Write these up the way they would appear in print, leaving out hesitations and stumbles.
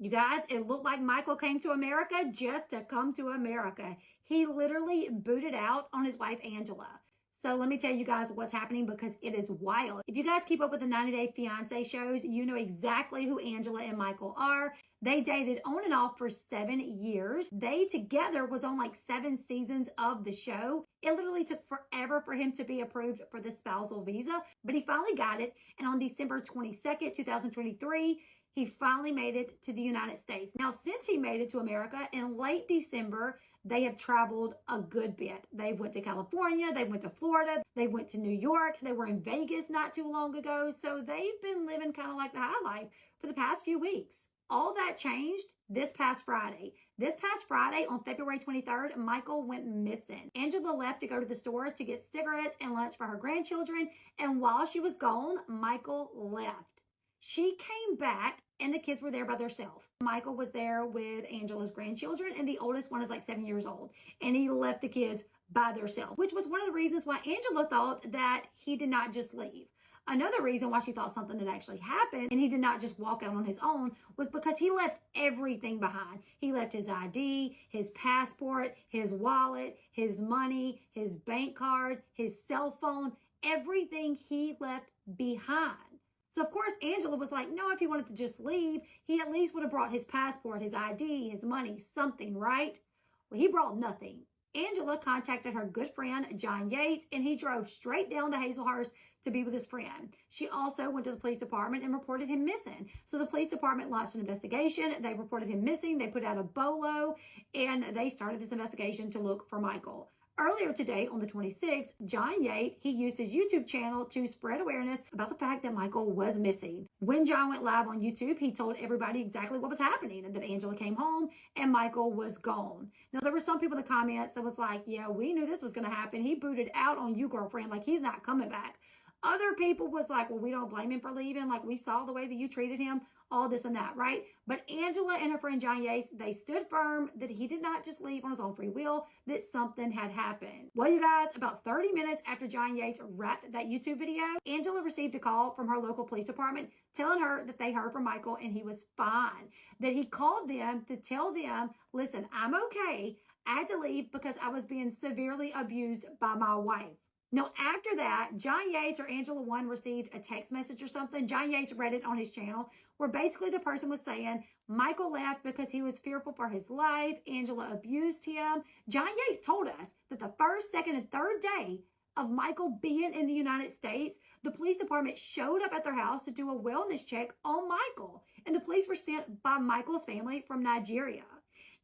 You guys, it looked like Michael came to America just to come to America. He literally booted out on his wife, Angela. So let me tell you guys what's happening because it is wild. If you guys keep up with the 90 Day Fiance shows, you know exactly who Angela and Michael are. They dated on and off for 7 years. They together was on like 7 seasons of the show. It literally took forever for him to be approved for the spousal visa, but he finally got it. And on December 22nd, 2023, he finally made it to the United States. Now, since he made it to America in late December, they have traveled a good bit. They went to California, they went to Florida, they went to New York, they were in Vegas not too long ago. So they've been living kind of like the high life for the past few weeks. All that changed this past Friday. This past Friday, on February 23rd, Michael went missing. Angela left to go to the store to get cigarettes and lunch for her grandchildren. And while she was gone, Michael left. She came back and the kids were there by themselves. Michael was there with Angela's grandchildren and the oldest one is like 7 years old. And he left the kids by themselves, which was one of the reasons why Angela thought that he did not just leave. Another reason why she thought something had actually happened and he did not just walk out on his own was because he left everything behind. He left his ID, his passport, his wallet, his money, his bank card, his cell phone, everything he left behind. So, of course, Angela was like, no, if he wanted to just leave, he at least would have brought his passport, his ID, his money, something, right? Well, he brought nothing. Angela contacted her good friend, John Yates, and he drove straight down to Hazelhurst to be with his friend. She also went to the police department and reported him missing. So the police department launched an investigation. They reported him missing. They put out a BOLO, and they started this investigation to look for Michael. Earlier today, on the 26th, John Yates, he used his YouTube channel to spread awareness about the fact that Michael was missing. When John went live on YouTube, he told everybody exactly what was happening and that Angela came home and Michael was gone. Now, there were some people in the comments that was like, yeah, we knew this was going to happen. He booted out on you, girlfriend. Like, he's not coming back. Other people was like, well, we don't blame him for leaving. Like, we saw the way that you treated him, all this and that, right? But Angela and her friend John Yates, they stood firm that he did not just leave on his own free will, that something had happened. Well, you guys, about 30 minutes after John Yates wrapped that YouTube video, Angela received a call from her local police department telling her that they heard from Michael and he was fine. That he called them to tell them, listen, I'm okay. I had to leave because I was being severely abused by my wife. Now, after that, John Yates or Angela One received a text message or something. John Yates read it on his channel where basically the person was saying Michael left because he was fearful for his life. Angela abused him. John Yates told us that the first, second, and third day of Michael being in the United States, the police department showed up at their house to do a wellness check on Michael. And the police were sent by Michael's family from Nigeria.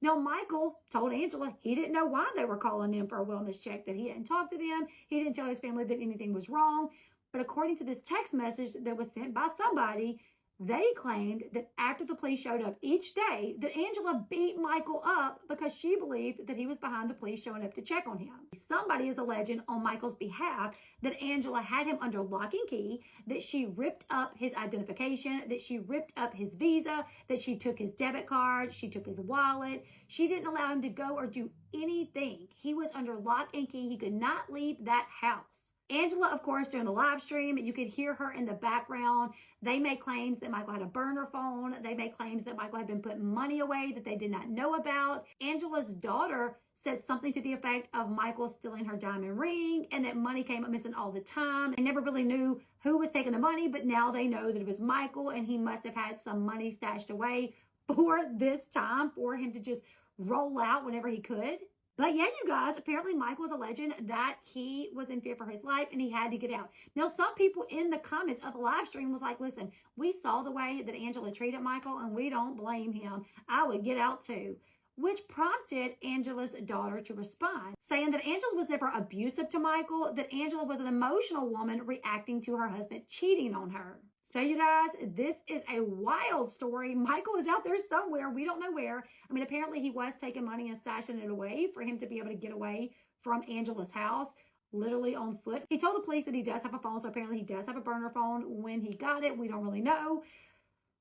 Now, Michael told Angela he didn't know why they were calling in for a wellness check, that he hadn't talked to them. He didn't tell his family that anything was wrong. But according to this text message that was sent by somebody, they claimed that after the police showed up each day, that Angela beat Michael up because she believed that he was behind the police showing up to check on him. Somebody is alleging on Michael's behalf that Angela had him under lock and key, that she ripped up his identification, that she ripped up his visa, that she took his debit card, she took his wallet. She didn't allow him to go or do anything. He was under lock and key. He could not leave that house. Angela, of course, during the live stream, you could hear her in the background. They made claims that Michael had a burner phone. They made claims that Michael had been putting money away that they did not know about. Angela's daughter said something to the effect of Michael stealing her diamond ring and that money came up missing all the time. They never really knew who was taking the money, but now they know that it was Michael and he must have had some money stashed away for this time for him to just roll out whenever he could. But yeah, you guys, apparently Michael was alleging that he was in fear for his life and he had to get out. Now, some people in the comments of the live stream was like, listen, we saw the way that Angela treated Michael and we don't blame him. I would get out too. Which prompted Angela's daughter to respond, saying that Angela was never abusive to Michael, that Angela was an emotional woman reacting to her husband cheating on her. So you guys, this is a wild story. Michael is out there somewhere. We don't know where. I mean, apparently he was taking money and stashing it away for him to be able to get away from Angela's house, literally on foot. He told the police that he does have a phone, so apparently he does have a burner phone. When he got it, we don't really know.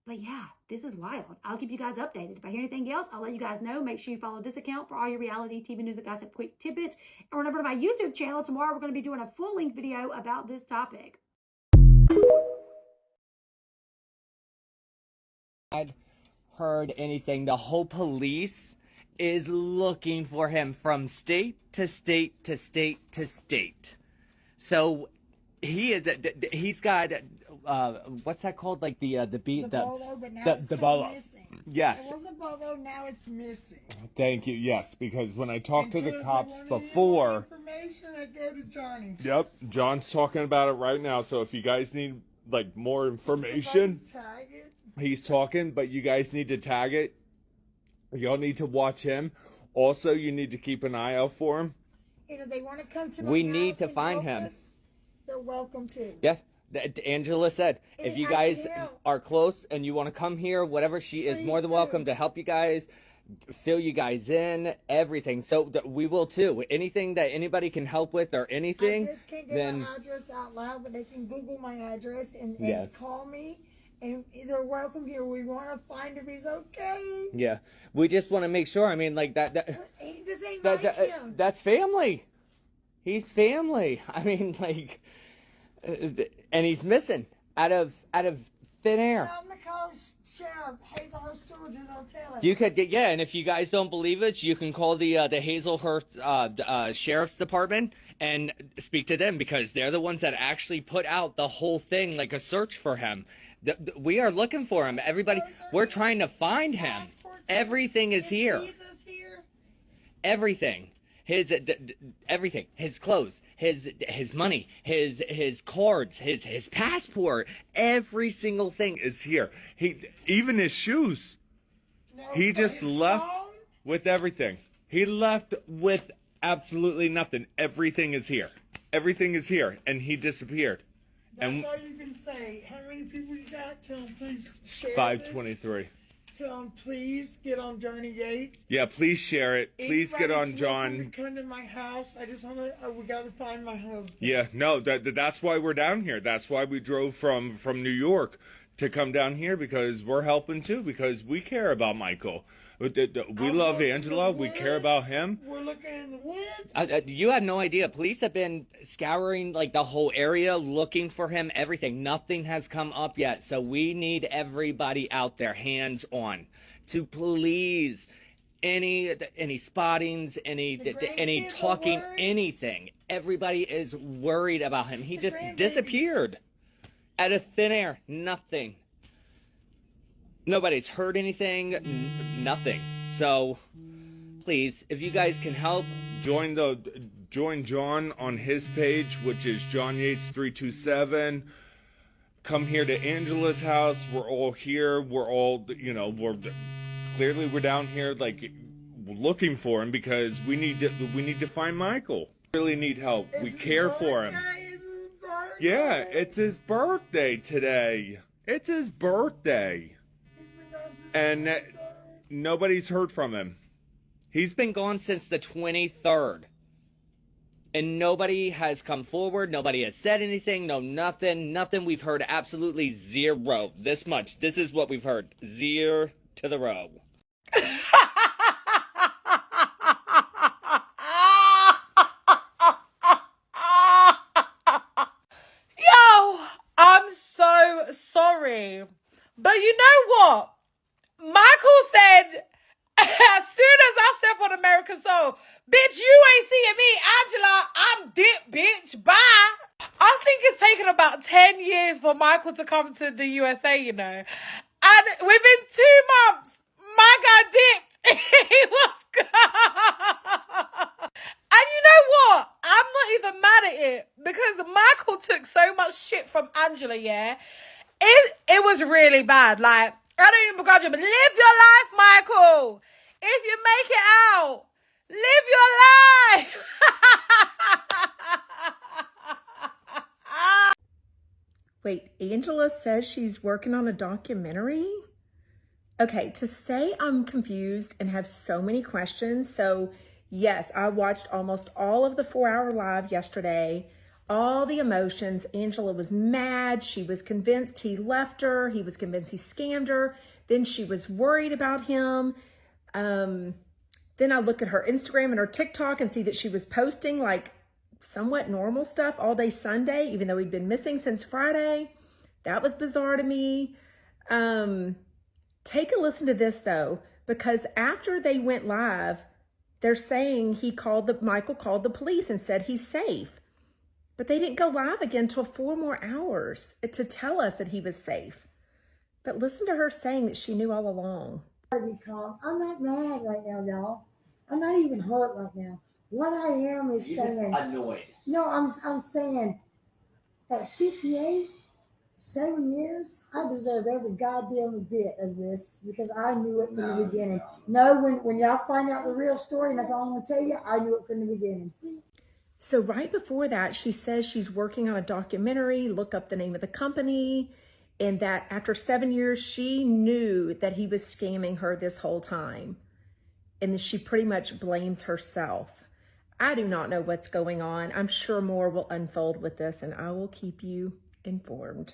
But yeah, this is wild. I'll keep you guys updated. If I hear anything else, I'll let you guys know. Make sure you follow this account for all your reality TV news and gossip quick tidbits. And remember to my YouTube channel. Tomorrow we're going to be doing a full-length video about this topic. heard anything. The whole police is looking for him from state to state to state to state. So he's got what's that called? Like the bolo, but now it's bolo. Missing. Yes. It was a bolo, now it's missing. Thank you. Yes, because when I talked to the cops before, information that go to Johnny. Yep, John's talking about it right now. So if you guys need like more information, tag it. He's talking, but you guys need to tag it. Y'all need to watch him. Also, you need to keep an eye out for him. And if they want to come to my we house need to and find help him. us, they're welcome to. Yeah. Angela said, if you guys are close and you want to come here, whatever, she is more than welcome to help you guys, fill you guys in, everything. So we will too. Anything that anybody can help with or anything. I just can't get my address out loud, but they can Google my address and call me. And they're welcome here. We want to find if he's okay. Yeah. We just want to make sure. I mean, like that this ain't like him. That's family. He's family. I mean, like, and he's missing out of thin air. Tell him to call Sheriff Hazelhurst, Georgia, and they'll tell him. You could get, and if you guys don't believe it, you can call the Hazelhurst Sheriff's Department and speak to them, because they're the ones that actually put out the whole thing, like a search for him. We are looking for him. Everybody, we're trying to find him. Everything is here. Everything. Everything. His clothes, his money, his cards, his passport. Every single thing is here. Even his shoes. He just left with everything. He left with absolutely nothing. Everything is here. Everything is here, and he disappeared. That's all you can say. How many people you got? Tell them please share 523. Tell them please get on Johnny Yates. Yeah, please share it. Please get on John. Come to my house. I just want to. We got to find my husband. Yeah, no, that's why we're down here. That's why we drove from New York to come down here, because we're helping too. Because we care about Michael. We love Angela. We care about him. We're looking in the woods. You had no idea. Police have been scouring like the whole area, looking for him, everything. Nothing has come up yet. So we need everybody out there, hands on, to please, any spottings, any talking, anything. Everybody is worried about him. He just disappeared out of thin air. Nothing. Nobody's heard anything, nothing. So, please, if you guys can help, join John on his page, which is John Yates 327. Come here to Angela's house. We're all here. We're all, we're down here like looking for him, because we need to find Michael. We really need help. We care for him. Yeah, it's his birthday today. It's his birthday. And nobody's heard from him. He's been gone since the 23rd. And nobody has come forward. Nobody has said anything. No, nothing. Nothing. We've heard absolutely zero. This much. This is what we've heard. 0 to the row. Yo, I'm so sorry. But you know what? Michael said, as soon as I step on American soil, bitch, you ain't seeing me, Angela. I'm dip, bitch. Bye. I think it's taken about 10 years for Michael to come to the USA, you know. And within 2 months, my guy dipped. He was gone. And you know what? I'm not even mad at it, because Michael took so much shit from Angela, yeah? It was really bad. Like, I don't even begrudge him, but live your life, Michael. If you make it out, live your life. Wait, Angela says she's working on a documentary? Okay, to say I'm confused and have so many questions. So yes, I watched almost all of the 4-hour live yesterday. All the emotions. Angela was mad. She was convinced he left her. He was convinced he scammed her. Then she was worried about him. Then I look at her Instagram and her TikTok and see that she was posting like somewhat normal stuff all day Sunday, even though he'd been missing since Friday. That was bizarre to me. Take a listen to this though, because after they went live, they're saying Michael called the police and said he's safe. But they didn't go live again until 4 more hours to tell us that he was safe. But listen to her saying that she knew all along. Be calm. I'm not mad right now, y'all. I'm not even hurt right now. What I am is saying. Annoyed. No, I'm saying at 58, 7 years, I deserve every goddamn bit of this because I knew it from the beginning. No, when y'all find out the real story, and that's all I'm gonna tell you, I knew it from the beginning. So right before that, she says she's working on a documentary, look up the name of the company, and that after 7 years, she knew that he was scamming her this whole time. And she pretty much blames herself. I do not know what's going on. I'm sure more will unfold with this, and I will keep you informed.